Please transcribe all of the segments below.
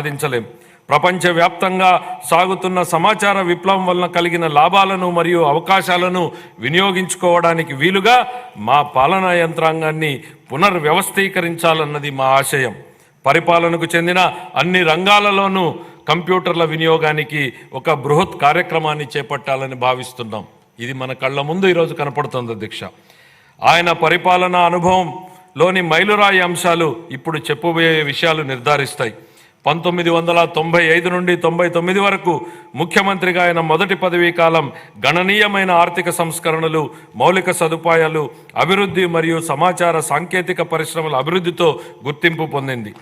సాధించలేం. ప్రపంచవ్యాప్తంగా సాగుతున్న సమాచార విప్లవం వలన కలిగిన లాభాలను మరియు అవకాశాలను వినియోగించుకోవడానికి వీలుగా మా పాలనా యంత్రాంగాన్ని పునర్వ్యవస్థీకరించాలన్నది మా ఆశయం. పరిపాలనకు చెందిన అన్ని రంగాలలోనూ కంప్యూటర్ల వినియోగానికి ఒక బృహత్ కార్యక్రమాన్ని చేపట్టాలని భావిస్తున్నాం. ఇది మన కళ్ళ ముందు ఈరోజు కనపడుతుంది అధ్యక్ష. ఆయన పరిపాలనా అనుభవంలోని మైలురాయి అంశాలు ఇప్పుడు చెప్పబోయే విషయాలు నిర్ధారిస్తాయి. 1995 నుండి 99 వరకు ముఖ్యమంత్రిగా ఆయన మొదటి పదవీ కాలం గణనీయమైన ఆర్థిక సంస్కరణలు, మౌలిక సదుపాయాలు అభివృద్ధి మరియు సమాచార సాంకేతిక పరిశ్రమల అభివృద్ధితో గుర్తింపు పొందింది.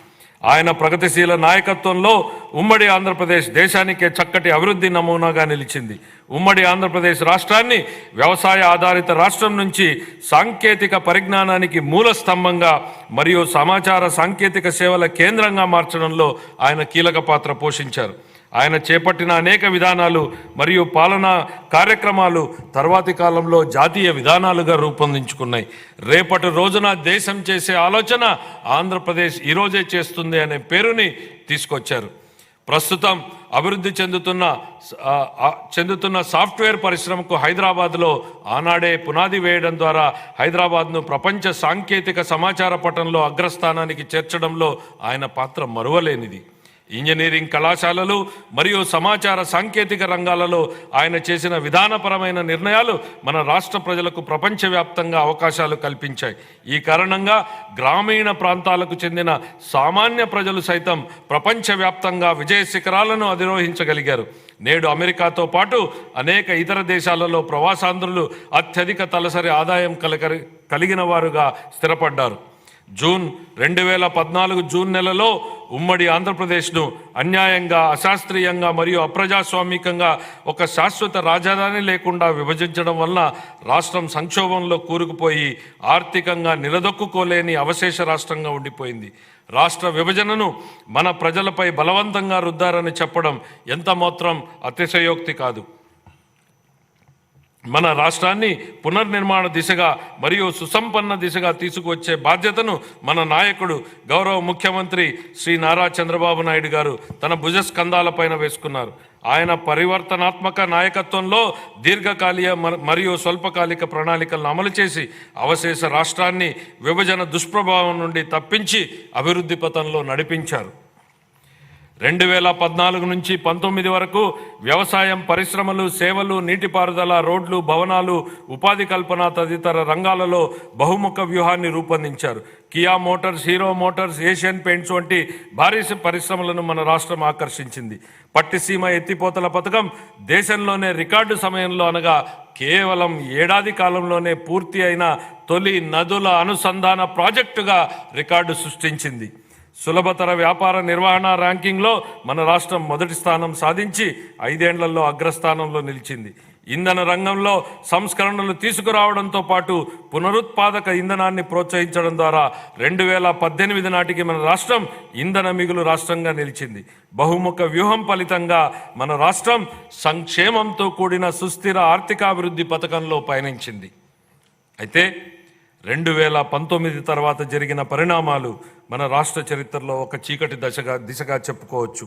ఆయన ప్రగతిశీల నాయకత్వంలో ఉమ్మడి ఆంధ్రప్రదేశ్ దేశానికే చక్కటి అభివృద్ధి నమూనాగా నిలిచింది. ఉమ్మడి ఆంధ్రప్రదేశ్ రాష్ట్రాన్ని వ్యవసాయ ఆధారిత రాష్ట్రం నుంచి సాంకేతిక పరిజ్ఞానానికి మూల స్తంభంగా మరియు సమాచార సాంకేతిక సేవల కేంద్రంగా మార్చడంలో ఆయన కీలక పాత్ర పోషించారు. ఆయన చేపట్టిన అనేక విధానాలు మరియు పాలనా కార్యక్రమాలు తర్వాతి కాలంలో జాతీయ విధానాలుగా రూపొందించుకున్నాయి. రేపటి రోజున దేశం చేసే ఆలోచన ఆంధ్రప్రదేశ్ ఈరోజే చేస్తుంది అనే పేరుని తీసుకొచ్చారు. ప్రస్తుతం అభివృద్ధి చెందుతున్న సాఫ్ట్వేర్ పరిశ్రమకు హైదరాబాద్లో ఆనాడే పునాది వేయడం ద్వారా హైదరాబాద్ను ప్రపంచ సాంకేతిక సమాచార పటంలో అగ్రస్థానానికి చేర్చడంలో ఆయన పాత్ర మరువలేనిది. ఇంజనీరింగ్ కళాశాలలు మరియు సమాచార సాంకేతిక రంగాలలో ఆయన చేసిన విధానపరమైన నిర్ణయాలు మన రాష్ట్ర ప్రజలకు ప్రపంచవ్యాప్తంగా అవకాశాలు కల్పించాయి. ఈ కారణంగా గ్రామీణ ప్రాంతాలకు చెందిన సామాన్య ప్రజలు సైతం ప్రపంచవ్యాప్తంగా విజయ శిఖరాలను అధిరోహించగలిగారు. నేడు అమెరికాతో పాటు అనేక ఇతర దేశాలలో ప్రవాసాంధ్రులు అత్యధిక తలసరి ఆదాయం కలిగిన వారుగా స్థిరపడ్డారు. జూన్ 2014 జూన్ నెలలో ఉమ్మడి ఆంధ్రప్రదేశ్ను అన్యాయంగా, అశాస్త్రీయంగా మరియు అప్రజాస్వామికంగా ఒక శాశ్వత రాజధాని లేకుండా విభజించడం వలన రాష్ట్రం సంక్షోభంలో కూరుకుపోయి ఆర్థికంగా నిలదొక్కుకోలేని అవశేష రాష్ట్రంగా ఉండిపోయింది. రాష్ట్ర విభజనను మన ప్రజలపై బలవంతంగా రుద్దారని చెప్పడం ఎంత మాత్రం అతిశయోక్తి కాదు. మన రాష్ట్రాన్ని పునర్నిర్మాణ దిశగా మరియు సుసంపన్న దిశగా తీసుకువచ్చే బాధ్యతను మన నాయకుడు గౌరవ ముఖ్యమంత్రి శ్రీ నారా చంద్రబాబు నాయుడు గారు తన భుజస్కంధాలపైన వేసుకున్నారు. ఆయన పరివర్తనాత్మక నాయకత్వంలో దీర్ఘకాలిక మరియు స్వల్పకాలిక ప్రణాళికలను అమలు చేసి అవశేష రాష్ట్రాన్ని విభజన దుష్ప్రభావం నుండి తప్పించి అభివృద్ధి పథంలో నడిపించారు. 2014 నుంచి 19 వరకు వ్యవసాయం, పరిశ్రమలు, సేవలు, నీటిపారుదల, రోడ్లు, భవనాలు, ఉపాధి కల్పన తదితర రంగాలలో బహుముఖ వ్యూహాన్ని రూపొందించారు. Kia Motors, hero Motors, Asian paints వంటి భారీ పరిశ్రమలను మన రాష్ట్రం ఆకర్షించింది. పట్టిసీమ ఎత్తిపోతల పథకం దేశంలోనే రికార్డు సమయంలో అనగా కేవలం ఏడాది కాలంలోనే పూర్తి అయిన తొలి నదుల అనుసంధాన ప్రాజెక్టుగా రికార్డు సృష్టించింది. సులభతర వ్యాపార నిర్వహణ ర్యాంకింగ్లో మన రాష్ట్రం మొదటి స్థానం సాధించి 5 ఏళ్లలో అగ్రస్థానంలో నిలిచింది. ఇంధన రంగంలో సంస్కరణలు తీసుకురావడంతో పాటు పునరుత్పాదక ఇంధనాన్ని ప్రోత్సహించడం ద్వారా 2018 నాటికి మన రాష్ట్రం ఇంధన మిగులు రాష్ట్రంగా నిలిచింది. బహుముఖ వ్యూహం ఫలితంగా మన రాష్ట్రం సంక్షేమంతో కూడిన సుస్థిర ఆర్థికాభివృద్ధి పథకంలో పయనించింది. అయితే 2019 తర్వాత జరిగిన పరిణామాలు మన రాష్ట్ర చరిత్రలో ఒక చీకటి దిశగా చెప్పుకోవచ్చు.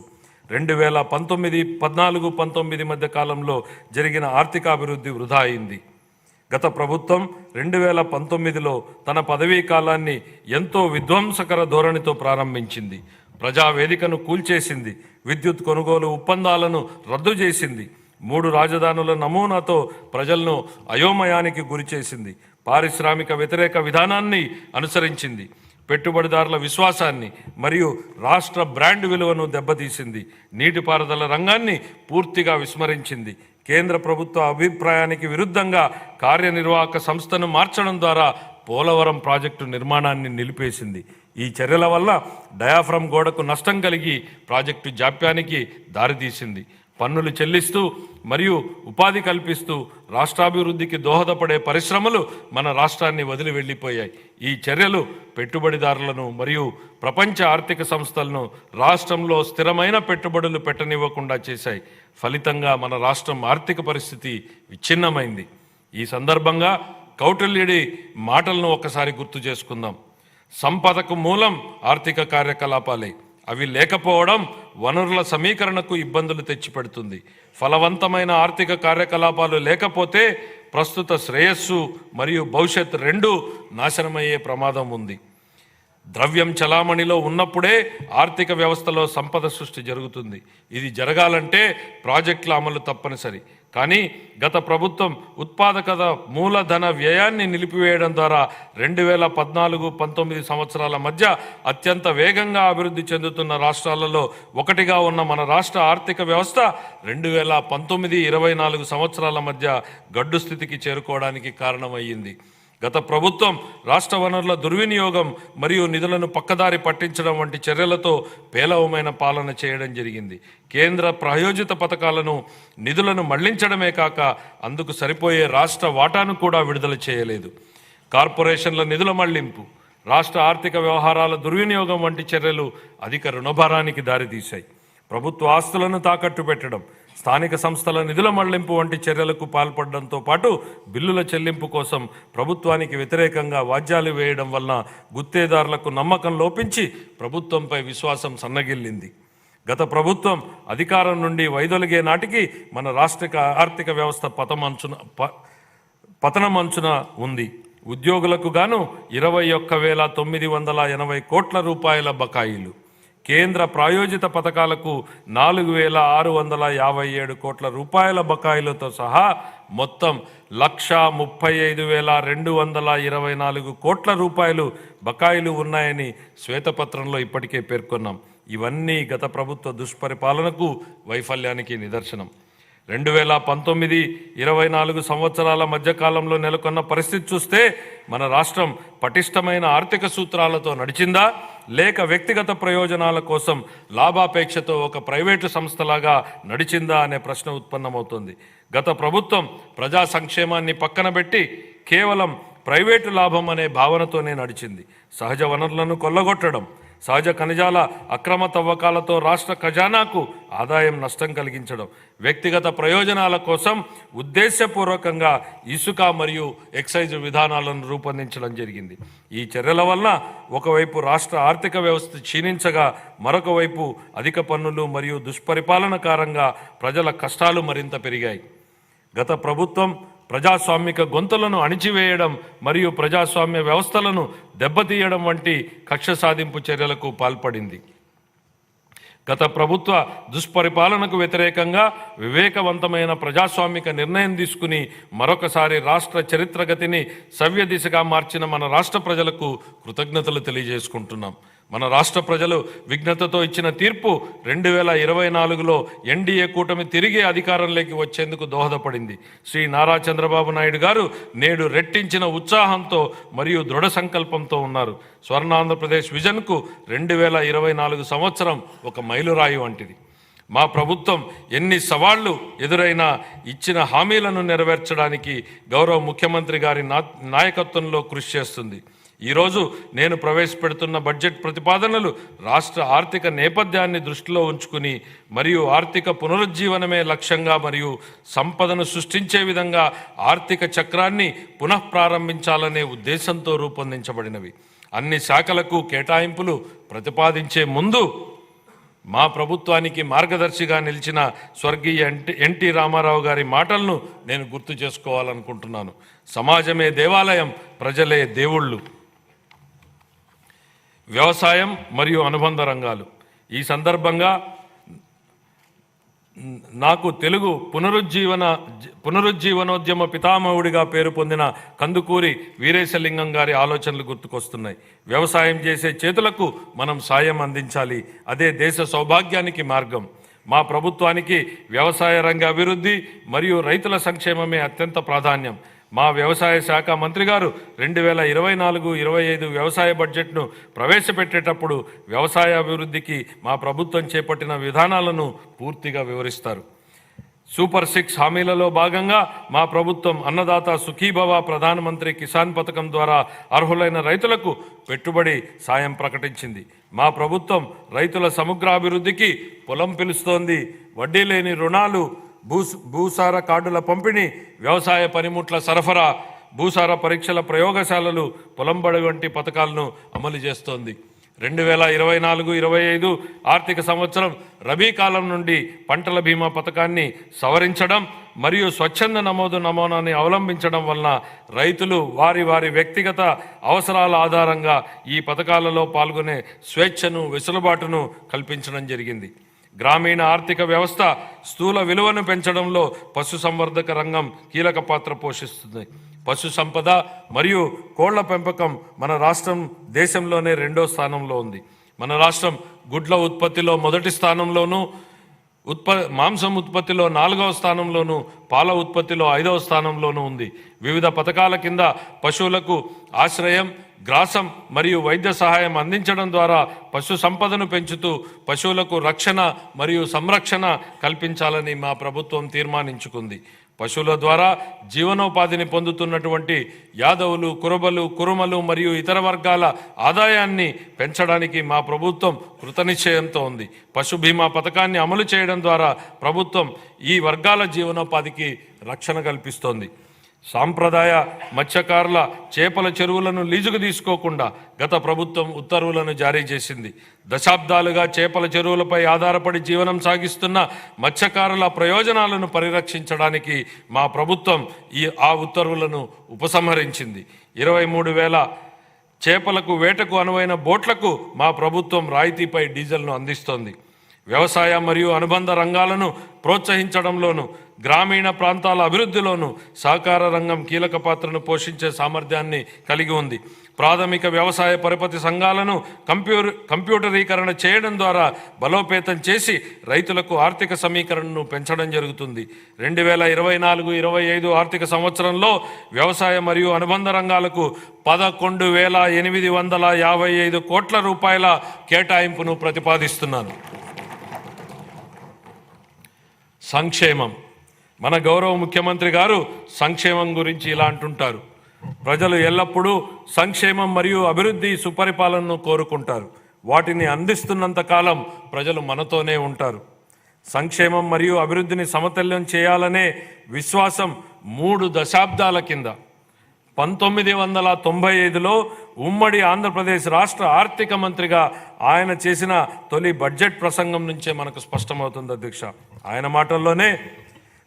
2014-19 మధ్య కాలంలో జరిగిన ఆర్థికాభివృద్ధి వృధా అయింది. గత ప్రభుత్వం 2019లో తన పదవీ కాలాన్ని ఎంతో విధ్వంసకర ధోరణితో ప్రారంభించింది. ప్రజావేదికను కూల్చేసింది, విద్యుత్ కొనుగోలు ఒప్పందాలను రద్దు చేసింది, 3 రాజధానుల నమూనాతో ప్రజలను అయోమయానికి గురి చేసింది, పారిశ్రామిక వ్యతిరేక విధానాన్ని అనుసరించింది, పెట్టుబడిదారుల విశ్వాసాన్ని మరియు రాష్ట్ర బ్రాండ్ విలువను దెబ్బతీసింది, నీటిపారుదల రంగాన్ని పూర్తిగా విస్మరించింది, కేంద్ర ప్రభుత్వ అభిప్రాయానికి విరుద్ధంగా కార్యనిర్వాహక సంస్థను మార్చడం ద్వారా పోలవరం ప్రాజెక్టు నిర్మాణాన్ని నిలిపేసింది. ఈ చర్యల వల్ల డయాఫ్రమ్ గోడకు నష్టం కలిగి ప్రాజెక్టు జాప్యానికి దారితీసింది. పన్నులు చెల్లిస్తూ మరియు ఉపాధి కల్పిస్తూ రాష్ట్రాభివృద్ధికి దోహదపడే పరిశ్రమలు మన రాష్ట్రాన్ని వదిలి వెళ్ళిపోయాయి. ఈ చర్యలు పెట్టుబడిదారులను మరియు ప్రపంచ ఆర్థిక సంస్థలను రాష్ట్రంలో స్థిరమైన పెట్టుబడులు పెట్టనివ్వకుండా చేశాయి. ఫలితంగా మన రాష్ట్రం ఆర్థిక పరిస్థితి విచ్ఛిన్నమైంది. ఈ సందర్భంగా కౌటిల్యుడి మాటలను ఒకసారి గుర్తు చేసుకుందాం. సంపదకు మూలం ఆర్థిక కార్యకలాపాలే, అవి లేకపోవడం వనరుల సమీకరణకు ఇబ్బందులు తెచ్చిపెడుతుంది. ఫలవంతమైన ఆర్థిక కార్యకలాపాలు లేకపోతే ప్రస్తుత శ్రేయస్సు మరియు భవిష్యత్ రెండూ నాశనమయ్యే ప్రమాదం ఉంది. ద్రవ్యం చలామణిలో ఉన్నప్పుడే ఆర్థిక వ్యవస్థలో సంపద సృష్టి జరుగుతుంది. ఇది జరగాలంటే ప్రాజెక్టుల అమలు తప్పనిసరి. కానీ గత ప్రభుత్వం ఉత్పాదకత మూలధన వ్యయాన్ని నిలిపివేయడం ద్వారా 2014-19 సంవత్సరాల మధ్య అత్యంత వేగంగా అభివృద్ధి చెందుతున్న రాష్ట్రాలలో ఒకటిగా ఉన్న మన రాష్ట్ర ఆర్థిక వ్యవస్థ 2019-24 సంవత్సరాల మధ్య గడ్డు స్థితికి చేరుకోవడానికి కారణమయ్యింది. గత ప్రభుత్వం రాష్ట్ర వనరుల దుర్వినియోగం మరియు నిధులను పక్కదారి పట్టించడం వంటి చర్యలతో పేలవమైన పాలన చేయడం జరిగింది. కేంద్ర ప్రాయోజిత పథకాలను నిధులను మళ్లించడమే కాక అందుకు సరిపోయే రాష్ట్ర వాటాను కూడా విడుదల చేయలేదు. కార్పొరేషన్ల నిధుల మళ్లింపు, రాష్ట్ర ఆర్థిక వ్యవహారాల దుర్వినియోగం వంటి చర్యలు అధిక రుణభారానికి దారితీశాయి. ప్రభుత్వ ఆస్తులను తాకట్టు పెట్టడం, స్థానిక సంస్థల నిధుల మళ్లింపు వంటి చర్యలకు పాల్పడడంతో పాటు బిల్లుల చెల్లింపు కోసం ప్రభుత్వానికి వ్యతిరేకంగా వాద్యాలు వేయడం వలన గుత్తేదారులకు నమ్మకం లోపించి ప్రభుత్వంపై విశ్వాసం సన్నగిల్లింది. గత ప్రభుత్వం అధికారం నుండి వైదొలిగే నాటికి మన రాష్ట్ర ఆర్థిక వ్యవస్థ పతనమంచున ఉంది. ఉద్యోగులకు గాను 21,980 కోట్ల రూపాయల బకాయిలు, కేంద్ర ప్రాయోజిత పథకాలకు 4,657 కోట్ల రూపాయల బకాయిలతో సహా మొత్తం 1,35,224 కోట్ల రూపాయలు బకాయిలు ఉన్నాయని శ్వేతపత్రంలో ఇప్పటికే పేర్కొన్నాం. ఇవన్నీ గత ప్రభుత్వ దుష్పరిపాలనకు, వైఫల్యానికి నిదర్శనం. 2019-24 సంవత్సరాల మధ్యకాలంలో నెలకొన్న పరిస్థితి చూస్తే మన రాష్ట్రం పటిష్టమైన ఆర్థిక సూత్రాలతో నడిచిందా, లేక వ్యక్తిగత ప్రయోజనాల కోసం లాభాపేక్షతో ఒక ప్రైవేటు సంస్థలాగా నడిచిందా అనే ప్రశ్న ఉత్పన్నమవుతుంది. గత ప్రభుత్వం ప్రజా సంక్షేమాన్ని పక్కన పెట్టి కేవలం ప్రైవేటు లాభం అనే భావనతోనే నడిచింది. సహజ వనరులను కొల్లగొట్టడం, సహజ ఖనిజాల అక్రమ తవ్వకాలతో రాష్ట్ర ఖజానాకు ఆదాయం నష్టం కలిగించడం, వ్యక్తిగత ప్రయోజనాల కోసం ఉద్దేశపూర్వకంగా ఇసుక మరియు ఎక్సైజ్ విధానాలను రూపొందించడం జరిగింది. ఈ చర్యల వలన ఒకవైపు రాష్ట్ర ఆర్థిక వ్యవస్థ క్షీణించగా, మరొక వైపు అధిక పన్నులు మరియు దుష్పరిపాలన కారణంగా ప్రజల కష్టాలు మరింత పెరిగాయి. గత ప్రభుత్వం ప్రజాస్వామిక గొంతులను అణిచివేయడం మరియు ప్రజాస్వామ్య వ్యవస్థలను దెబ్బతీయడం వంటి కక్ష సాధింపు చర్యలకు పాల్పడింది. గత ప్రభుత్వ దుష్పరిపాలనకు వ్యతిరేకంగా వివేకవంతమైన ప్రజాస్వామిక నిర్ణయం తీసుకుని మరొకసారి రాష్ట్ర చరిత్రగతిని సవ్య దిశగా మార్చిన మన రాష్ట్ర ప్రజలకు కృతజ్ఞతలు తెలియజేసుకుంటున్నాం. మన రాష్ట్ర ప్రజలు విఘ్నతతో ఇచ్చిన తీర్పు 2024లో ఎన్డీఏ కూటమి తిరిగి అధికారంలోకి వచ్చేందుకు దోహదపడింది. శ్రీ నారా చంద్రబాబు నాయుడు గారు నేడు రెట్టించిన ఉత్సాహంతో మరియు దృఢ సంకల్పంతో ఉన్నారు. స్వర్ణాంధ్రప్రదేశ్ విజన్కు 2024 సంవత్సరం ఒక మైలురాయి వంటిది. మా ప్రభుత్వం ఎన్ని సవాళ్లు ఎదురైనా ఇచ్చిన హామీలను నెరవేర్చడానికి గౌరవ ముఖ్యమంత్రి గారి నాయకత్వంలో కృషి చేస్తుంది. ఈరోజు నేను ప్రవేశపెడుతున్న బడ్జెట్ ప్రతిపాదనలు రాష్ట్ర ఆర్థిక నేపథ్యాన్ని దృష్టిలో ఉంచుకుని మరియు ఆర్థిక పునరుజ్జీవనమే లక్ష్యంగా మరియు సంపదను సృష్టించే విధంగా ఆర్థిక చక్రాన్ని పునఃప్రారంభించాలనే ఉద్దేశంతో రూపొందించబడినవి. అన్ని శాఖలకు కేటాయింపులు ప్రతిపాదించే ముందు మా ప్రభుత్వానికి మార్గదర్శిగా నిలిచిన స్వర్గీయ ఎన్టీ రామారావు గారి మాటలను నేను గుర్తు చేసుకోవాలనుకుంటున్నాను. సమాజమే దేవాలయం, ప్రజలే దేవుళ్ళు. వ్యవసాయం మరియు అనుబంధ రంగాలు. ఈ సందర్భంగా నాకు తెలుగు పునరుజ్జీవనోద్యమ పితామహుడిగా పేరు పొందిన కందుకూరి వీరేశలింగం గారి ఆలోచనలు గుర్తుకొస్తున్నాయి. వ్యవసాయం చేసే చేతులకు మనం సాయం అందించాలి, అదే దేశ సౌభాగ్యానికి మార్గం. మా ప్రభుత్వానికి వ్యవసాయ రంగ అభివృద్ధి మరియు రైతుల సంక్షేమమే అత్యంత ప్రాధాన్యం. మా వ్యవసాయ శాఖ మంత్రి గారు 2024-25 వ్యవసాయ బడ్జెట్ను ప్రవేశపెట్టేటప్పుడు వ్యవసాయ అభివృద్ధికి మా ప్రభుత్వం చేపట్టిన విధానాలను పూర్తిగా వివరిస్తారు. సూపర్ 6 హామీలలో భాగంగా మా ప్రభుత్వం అన్నదాత సుఖీభవ, ప్రధానమంత్రి కిసాన్ పథకం ద్వారా అర్హులైన రైతులకు పెట్టుబడి సాయం ప్రకటించింది. మా ప్రభుత్వం రైతుల సమగ్రాభివృద్ధికి పొలం పిలుస్తోంది. వడ్డీ లేని రుణాలు, భూసార కార్డుల పంపిణీ, వ్యవసాయ పనిముట్ల సరఫరా, భూసార పరీక్షల ప్రయోగశాలలు, పొలంబడి వంటి పథకాలను అమలు చేస్తోంది. 2024-25 ఆర్థిక సంవత్సరం రబీ కాలం నుండి పంటల బీమా పథకాన్ని సవరించడం మరియు స్వచ్ఛంద నమూనాని అవలంబించడం వలన రైతులు వారి వ్యక్తిగత అవసరాల ఆధారంగా ఈ పథకాలలో పాల్గొనే స్వేచ్ఛను, వెసులుబాటును కల్పించడం జరిగింది. గ్రామీణ ఆర్థిక వ్యవస్థ స్థూల విలువను పెంచడంలో పశుసంవర్ధక రంగం కీలక పాత్ర పోషిస్తుంది. పశు సంపద మరియు కోళ్ల పెంపకం మన రాష్ట్రం దేశంలోనే 2వ స్థానంలో ఉంది. మన రాష్ట్రం గుడ్ల ఉత్పత్తిలో మొదటి స్థానంలోనూ, మాంసం ఉత్పత్తిలో 4వ స్థానంలోనూ, పాల ఉత్పత్తిలో 5వ స్థానంలోనూ ఉంది. వివిధ పథకాల కింద పశువులకు ఆశ్రయం, గ్రాసం మరియు వైద్య సహాయం అందించడం ద్వారా పశు సంపదను పెంచుతూ పశువులకు రక్షణ మరియు సంరక్షణ కల్పించాలని మా ప్రభుత్వం తీర్మానించుకుంది. పశువుల ద్వారా జీవనోపాధిని పొందుతున్నటువంటి యాదవులు, కురబలు, కురుమలు మరియు ఇతర వర్గాల ఆదాయాన్ని పెంచడానికి మా ప్రభుత్వం కృతనిశ్చయంతో ఉంది. పశు బీమా పథకాన్ని అమలు చేయడం ద్వారా ప్రభుత్వం ఈ వర్గాల జీవనోపాధికి రక్షణ కల్పిస్తోంది. సాంప్రదాయ మత్స్యకారుల చేపల చెరువులను లీజుకు తీసుకోకుండా గత ప్రభుత్వం ఉత్తర్వులను జారీ చేసింది. దశాబ్దాలుగా చేపల చెరువులపై ఆధారపడి జీవనం సాగిస్తున్న మత్స్యకారుల ప్రయోజనాలను పరిరక్షించడానికి మా ప్రభుత్వం ఆ ఉత్తర్వులను ఉపసంహరించింది. 23,000 చేపలకు, వేటకు అనువైన బోట్లకు మా ప్రభుత్వం రాయితీపై డీజిల్ను అందిస్తోంది. వ్యవసాయ మరియు అనుబంధ రంగాలను ప్రోత్సహించడంలోనూ, గ్రామీణ ప్రాంతాల అభివృద్ధిలోనూ సహకార రంగం కీలక పాత్రను పోషించే సామర్థ్యాన్ని కలిగి ఉంది. ప్రాథమిక వ్యవసాయ పరపతి సంఘాలను కంప్యూటరీకరణ చేయడం ద్వారా బలోపేతం చేసి రైతులకు ఆర్థిక సమీకరణను పెంచడం జరుగుతుంది. 2024-25 ఆర్థిక సంవత్సరంలో వ్యవసాయ మరియు అనుబంధ రంగాలకు 11,855 కోట్ల రూపాయల కేటాయింపును ప్రతిపాదిస్తున్నాను. సంక్షేమం. మన గౌరవ ముఖ్యమంత్రి గారు సంక్షేమం గురించి ఇలా అంటుంటారు: ప్రజలు ఎల్లప్పుడూ సంక్షేమం మరియు అభివృద్ధి, సుపరిపాలనను కోరుకుంటారు. వాటిని అందిస్తున్నంత కాలం ప్రజలు మనతోనే ఉంటారు. సంక్షేమం మరియు అభివృద్ధిని సమతుల్యం చేయాలనే విశ్వాసం 3 దశాబ్దాల కింద 1995లో ఉమ్మడి ఆంధ్రప్రదేశ్ రాష్ట్ర ఆర్థిక మంత్రిగా ఆయన చేసిన తొలి బడ్జెట్ ప్రసంగం నుంచే మనకు స్పష్టమవుతుంది అధ్యక్ష. ఆయన మాటల్లోనే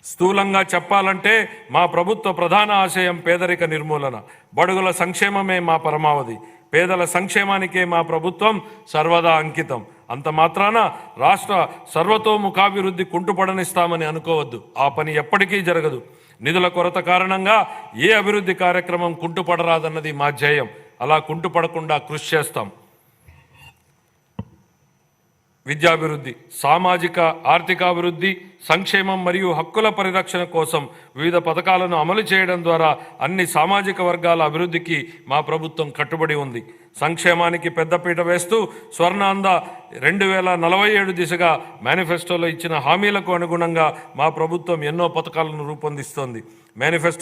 స్థూలంగా చెప్పాలంటే మా ప్రభుత్వ ప్రధాన ఆశయం పేదరిక నిర్మూలన, బడుగుల సంక్షేమమే మా పరమావధి. పేదల సంక్షేమానికే మా ప్రభుత్వం సర్వదా అంకితం. అంత మాత్రాన రాష్ట్ర సర్వతోముఖాభివృద్ధి కుంటుపడనిస్తామని అనుకోవద్దు. ఆ పని ఎప్పటికీ జరగదు. నిధుల కొరత కారణంగా ఏ అభివృద్ధి కార్యక్రమం కుంటుపడరాదన్నది మా ధ్యేయం. అలా కుంటుపడకుండా కృషి చేస్తాం. విద్యాభివృద్ధి, సామాజిక ఆర్థికాభివృద్ధి, సంక్షేమం మరియు హక్కుల పరిరక్షణ కోసం వివిధ పథకాలను అమలు చేయడం ద్వారా అన్ని సామాజిక వర్గాల అభివృద్ధికి మా ప్రభుత్వం కట్టుబడి ఉంది. సంక్షేమానికి పెద్దపీట వేస్తూ స్వర్ణాంధ్ర 2047 దిశగా మేనిఫెస్టోలో ఇచ్చిన హామీలకు అనుగుణంగా మా ప్రభుత్వం ఎన్నో పథకాలను రూపొందిస్తోంది. మేనిఫెస్టో